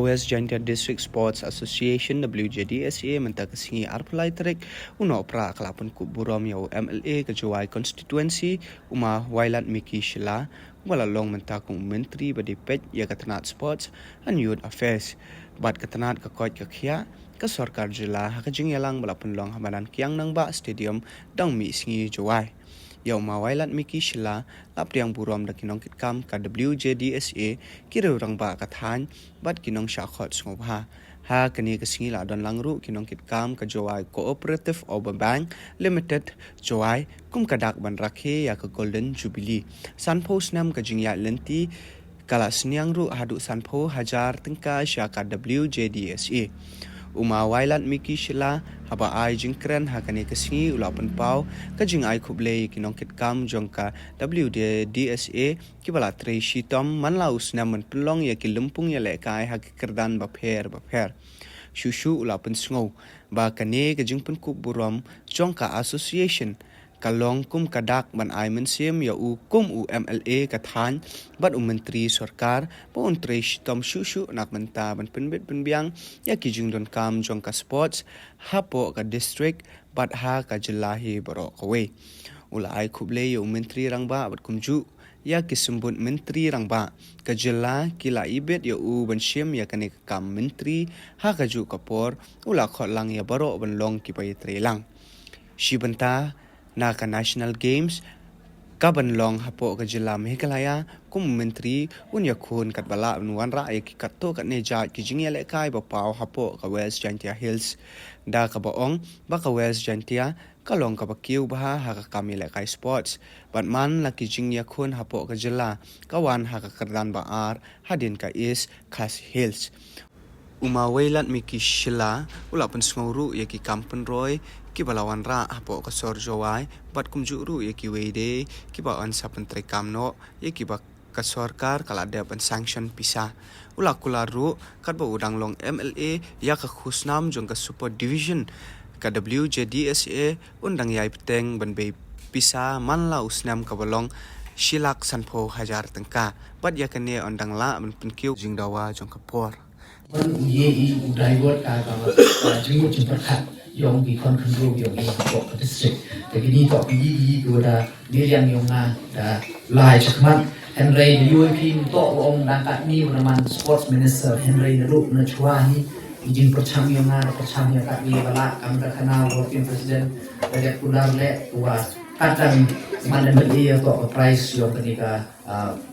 West Jaintia District Sports Association WJDSA mentah kesingi arpulai terik uno pra kelapun kuburom yau MLA kejuai constituency Umar Wailat Miki Shila walalong mentah kung menteri badi pet ya ketenat sports and youth affairs bat ketenat kekot kekhia ke sarkar jila hakajing yalang balapun long hamanan kiang nang ba stadium dang mi singi juai Yau mawailat Miki Shila lap diang burom da kinong kitkam ka WJDSA kira orang ba kathan bat kinong syakot sngobha ha kani kesingi la don langru kinong kitkam ka Jowai Cooperative Urban Bank Limited Jowai kum kadak ban rakhe ya ka Golden Jubilee sanpo snam ka jingya lenti kala sniang ru hadu sanpo hajar tengka syaka WJDSA Uma Wailat Miki Shila haba ai jingkren hakani kesingi ulapan pau kajing ai khuble kinong kitkam jongka WDSA kibala tre shitom manlaus naman pelong ya ki lempung ya lekai hakikerdan bapher shushu ulapan sngo ba kane kajing pun kuburom jongka association kalong kum kadak ban ai mensim ya kum MLA kathan bat menteri sarkar pon tre shitom shushu nak menta ban penbit penbiang ya kijing don kam jongka sports hapo ka district bat ha ka jilahi baro kawe ula ai khuble ya menteri rangba bat kumju ya kisembut menteri rangba ka jila kila ibet ya ban shim ya kane kam menteri ha ka ju kapor ula khotlang ya baro ban long ki pai trelang shibanta Naka National Games kaban long hapo ka jila Meghalaya kum menteri unya khun kat bala nuan ra ya ki katto kat neja ki jingya le kai ba pau hapo ka West Jaintia Hills da ka baong ba ka West Jaintia kalong ka bakiu ba ha ka kamile kai sports bat man la ki jingya khun hapo ka jila kawan ha ka kardan ba ar hadin ka East Khas Hills Uma Wailat Miki Shila ulapan snguru ya ki kampen roy ki balawan ra hapo ka sor jowai bat kumjuru ya ki weide ki ba an sapen tre kamno ya ki ba ka sarkar kala de ban sanction pisa ula kularu kat ba udang long MLA ya ka khusnam jong ka support division ka WJDSA undang yai peteng ban be pisa manla usnam ka balong shilak sanpho hajar tengka bat ya kane ondang la ban penkiu jingdawa jong ka por ye udai word ka jingmu jimperkhat yong di control yong yang kok district jadi ni tok yi tu da dia yang yong na da lai chakman Henry the UAP tok ong dan kat ni naman sports minister Henry the Rup na chua ni izin percham yong na percham yang kat ni bala kam da kanal working president ada kular le tua kadang mana beli tok price yong ketika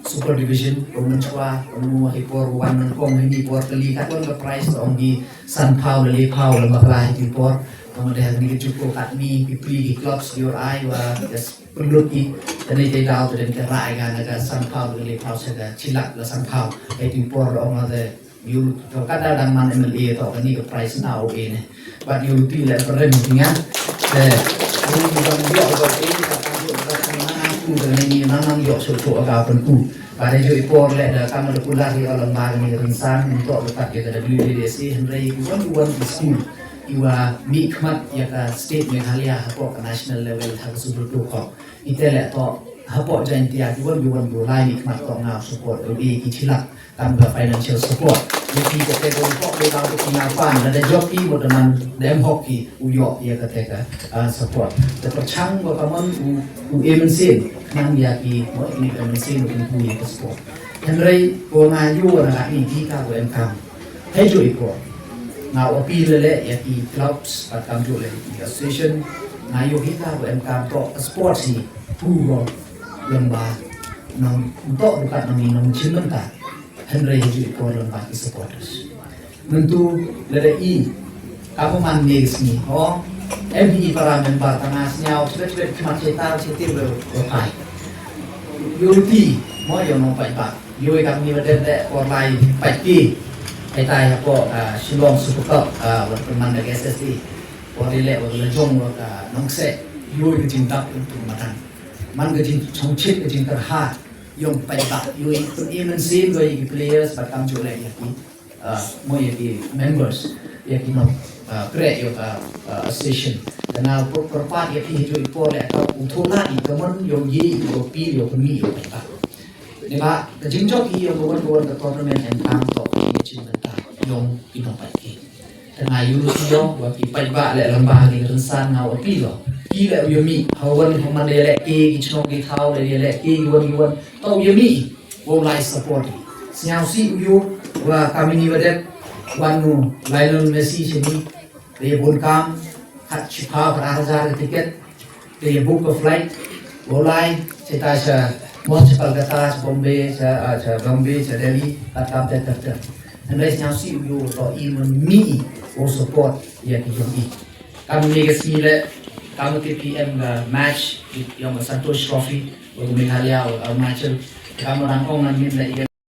super division pemenchua pemu hipor wan kong ini por kali katon ke price ong di San Pau le Pau le malah hipor kemudian ni cukup kat ni pipli di clubs your eye wa just perlu ki tadi dia tahu dan kerai kan ada San Pau le Pau saja cilak le San Pau hipor ong ada you kadang dan man MLA tok ni ke price now ini but you pi le perem dengan ini bukan dia buat ini ni nanang yok suatu agak penku pada jo ipor le da kamar pular di alam bar ni rinsan untuk letak ya da WDSA Henry bukan school iwa mikmat ya ka state Meghalaya hapo ka national level ha subur tu ko itele to hapo Jaintia bukan lai mikmat to nga support LA kicilak tambah financial support jadi kita untuk kita untuk pengalaman dan joki berteman dem hoki uyok ya ketika support terpercang bagaimana MNC nang yaki mo ini MNC untuk punya support Henry ko ngayu na ini kita ko engkam hey jo iko na opi lele yaki clubs atam jo le association ngayu kita ko engkam to support si puro lemba nang untuk bukan nang cimentar Henry hidup ko dalam bagi supporters. Tentu ledai kamu manis ni, MPI para member tangasnya, sudah cuma cetar berpai. Yuti, mau yang mau pak, yui kami berdek orang pagi, kita apa Shillong Super Cup, berteman dengan SSD, orang lelak orang lejong orang nongse, yui kecinta untuk makan, man kecinta terhad. Yung payback yung MNC yung players bakam jo le yaki mo yaki members yaki no pre yung association na perpat yaki jo ipo le ka uthola ni kaman yung yi yung pi yung mi yung payback di ba jinjok yung buwan ka tournament and tam to ni chin ta yong pinong pagi. Tengah yusi yong waki pajba le lembah di rensan ngau api lo. Gila yomi hawan haman de le e gichno gi thau le le e yuan tau yomi wo lai support. Sinyau si uyu wa kamini wadet wanu Lionel Messi sini le bon kam hat chipa per tiket le book of flight wo lai cita sa municipal kata Bombay sa Bombay sa Delhi atam ter. Andai sinyau si uyu to i mi wo support ya ki yomi. Kami negasi le kami TPM match yang Santosh Trophy untuk Meghalaya atau match kami rangkong nanti